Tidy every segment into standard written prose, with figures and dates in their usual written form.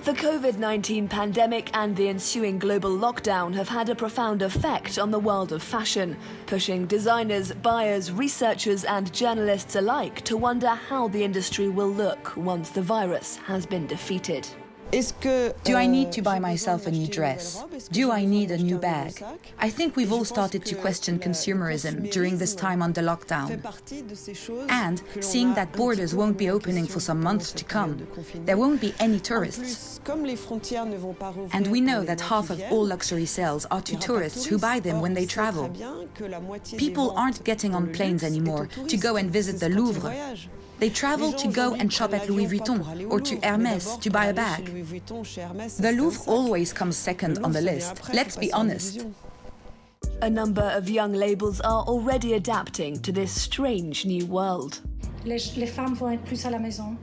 The COVID-19 pandemic and the ensuing global lockdown have had a profound effect on the world of fashion, pushing designers, buyers, researchers and journalists alike to wonder how the industry will look once the virus has been defeated. Do I need to buy myself a new dress? Do I need a new bag? I think we've all started to question consumerism during this time under lockdown. And seeing that borders won't be opening for some months to come, there won't be any tourists. And we know that half of all luxury sales are to tourists who buy them when they travel. People aren't getting on planes anymore to go and visit the Louvre. They travel to go and shop at Louis Vuitton or to Hermès to buy a bag. The Louvre always comes second on the list, let's be honest. A number of young labels are already adapting to this strange new world.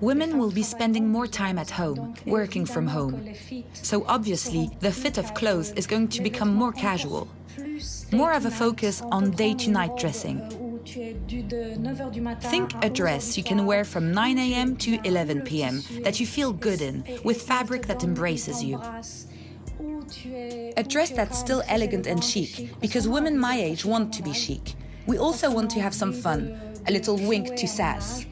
Women will be spending more time at home, working from home. So obviously, the fit of clothes is going to become more casual. More of a focus on day-to-night dressing. Think a dress you can wear from 9 a.m. to 11 p.m. that you feel good in, with fabric that embraces you. A dress that's still elegant and chic, because women my age want to be chic. We also want to have some fun, a little wink to sass.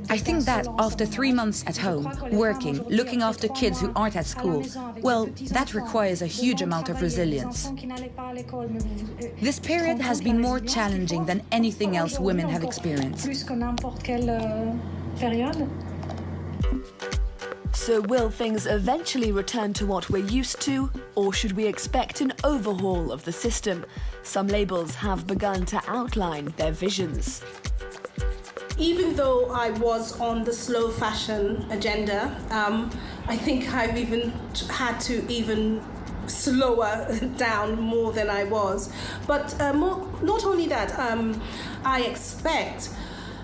I think that after 3 months at home, working, looking after kids who aren't at school, well, that requires a huge amount of resilience. This period has been more challenging than anything else women have experienced. So will things eventually return to what we're used to, or should we expect an overhaul of the system? Some labels have begun to outline their visions. Even though I was on the slow fashion agenda, I think I've even had to even slower down more than I was. But not only that, I expect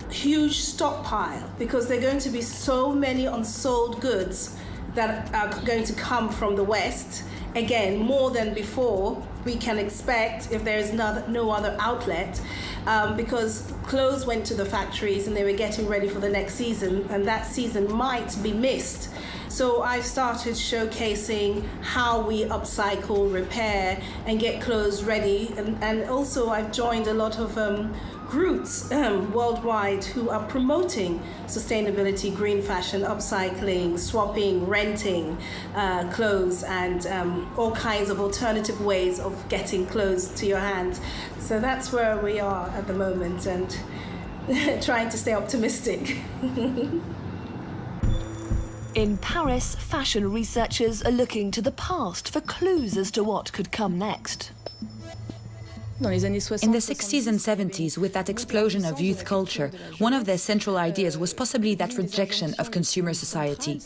huge stockpile because there are going to be so many unsold goods that are going to come from the West. Again, more than before, we can expect if there is no other outlet, because clothes went to the factories and they were getting ready for the next season, and that season might be missed. So I've started showcasing how we upcycle, repair, and get clothes ready. And also I've joined a lot of groups worldwide who are promoting sustainability, green fashion, upcycling, swapping, renting clothes, and all kinds of alternative ways of getting clothes to your hands. So that's where we are at the moment, and trying to stay optimistic. In Paris, fashion researchers are looking to the past for clues as to what could come next. In the 60s and 70s, with that explosion of youth culture, one of their central ideas was possibly that rejection of consumer society,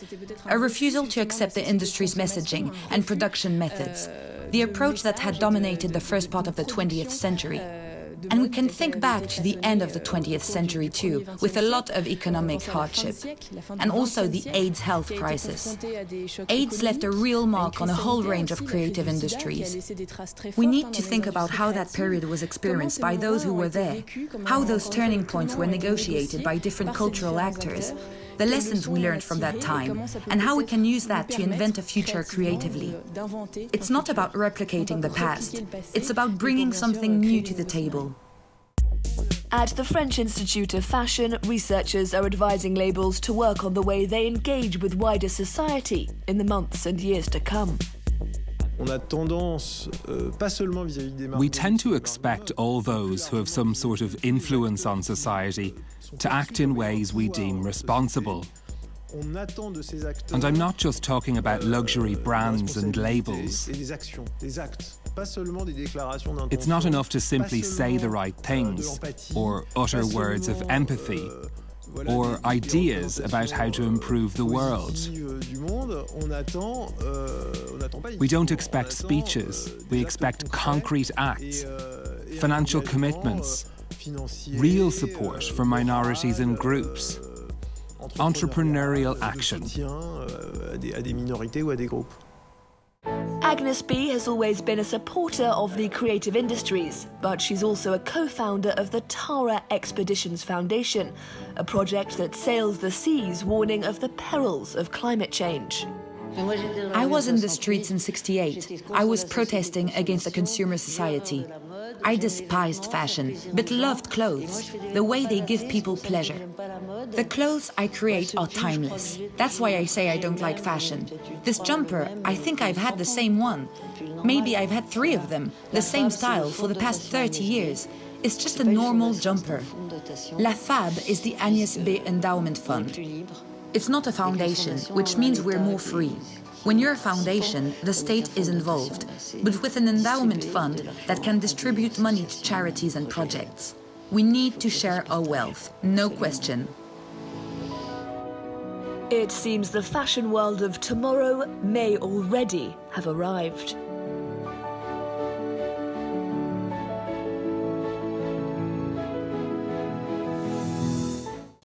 a refusal to accept the industry's messaging and production methods, the approach that had dominated the first part of the 20th century. And we can think back to the end of the 20th century too, with a lot of economic hardship, and also the AIDS health crisis. AIDS left a real mark on a whole range of creative industries. We need to think about how that period was experienced by those who were there, how those turning points were negotiated by different cultural actors, the lessons we learned from that time, and how we can use that to invent a future creatively. It's not about replicating the past, it's about bringing something new to the table. At the French Institute of Fashion, researchers are advising labels to work on the way they engage with wider society in the months and years to come. We tend to expect all those who have some sort of influence on society to act in ways we deem responsible. And I'm not just talking about luxury brands and labels. It's not enough to simply say the right things, or utter words of empathy, or ideas about how to improve the world. We don't expect speeches, we expect concrete acts, financial commitments, real support for minorities and groups, entrepreneurial action. Agnes B has always been a supporter of the creative industries, but she's also a co-founder of the Tara Expeditions Foundation, a project that sails the seas warning of the perils of climate change. I was in the streets in '68. I was protesting against a consumer society. I despised fashion, but loved clothes, the way they give people pleasure. The clothes I create are timeless. That's why I say I don't like fashion. This jumper, I think I've had the same one. Maybe I've had 3 of them, the same style for the past 30 years. It's just a normal jumper. La Fab is the Agnès B Endowment Fund. It's not a foundation, which means we're more free. When you're a foundation, the state is involved, but with an endowment fund that can distribute money to charities and projects. We need to share our wealth, no question. It seems the fashion world of tomorrow may already have arrived.